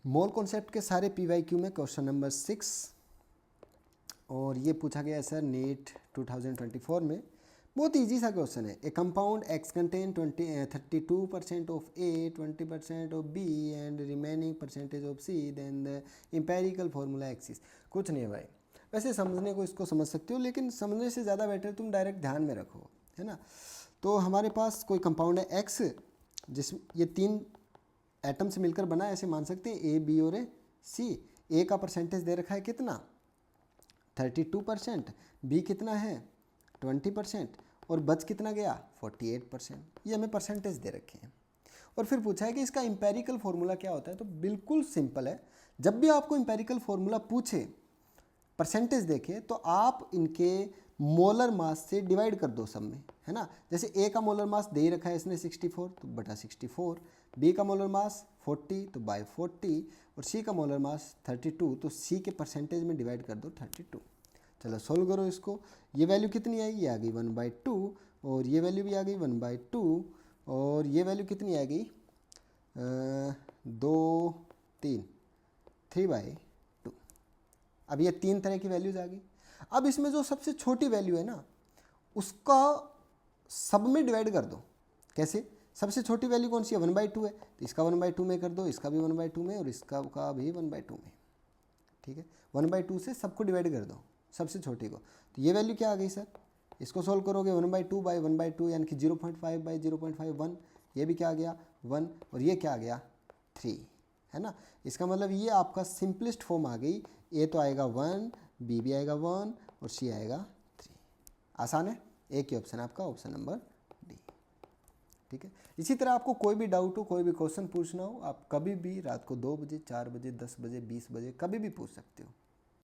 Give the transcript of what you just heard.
Mole concept के सारे PYQ में क्वेश्चन नंबर 6, और ये पूछा गया है सर नीट 2024 में। बहुत इजी सा क्वेश्चन है। A compound X contain 32% of A, 20% of B and remaining percentage of C, then the empirical formula exists. कुछ नहीं है भाई, वैसे समझने को इसको समझ सकते हो, लेकिन समझने से ज़्यादा बेटर तुम डायरेक्ट ध्यान में रखो, है ना। तो हमारे पास कोई कंपाउंड है एक्स, जिस ये 3 एटम से मिलकर बना है, ऐसे मान सकते हैं ए, बी और सी। ए का परसेंटेज दे रखा है कितना, 32%, बी कितना है 20%, और बच कितना गया 48%। ये हमें परसेंटेज दे रखे हैं। और फिर पूछा है कि इसका इंपेरिकल फॉर्मूला क्या होता है। तो बिल्कुल सिंपल है, जब भी आपको इंपेरिकल फॉर्मूला पूछे, परसेंटेज देखे, तो आप इनके मोलर मास से डिवाइड कर दो सब में, है ना। जैसे ए का मोलर मास दे ही रखा है इसने 64, तो बटा 64, बी का मोलर मास 40, तो बाय 40, और सी का मोलर मास 32, तो सी के परसेंटेज में डिवाइड कर दो 32। चलो सोल्व करो इसको। ये वैल्यू कितनी आई, ये आ गई 1/2, और ये वैल्यू भी आ गई 1/2, और ये वैल्यू कितनी आ गई 2, 3, 3/2। अब ये 3 तरह की वैल्यूज आ गई। अब इसमें जो सबसे छोटी वैल्यू है ना, उसका सब में डिवाइड कर दो। कैसे, सबसे छोटी वैल्यू कौन सी है 1/2 है, तो इसका 1/2 में कर दो, इसका भी 1/2 में, और इसका का भी 1/2 में। ठीक है, 1/2 से सबको डिवाइड कर दो, सबसे छोटी को। तो ये वैल्यू क्या आ गई सर, इसको सोल्व करोगे 1/2/1/2 यानी कि 0.5/0.5 1, ये भी क्या आ गया 1, और ये क्या आ गया 3, है ना। इसका मतलब ये आपका सिंपलेस्ट फॉर्म आ गई। ए तो आएगा 1, बी भी आएगा 1, और सी आएगा 3। आसान है, एक ही ऑप्शन आपका, ऑप्शन नंबर डी। ठीक है, इसी तरह आपको कोई भी डाउट हो, कोई भी क्वेश्चन पूछना हो, आप कभी भी रात को 2 बजे, 4 बजे, 10 बजे, 20 बजे, कभी भी पूछ सकते हो।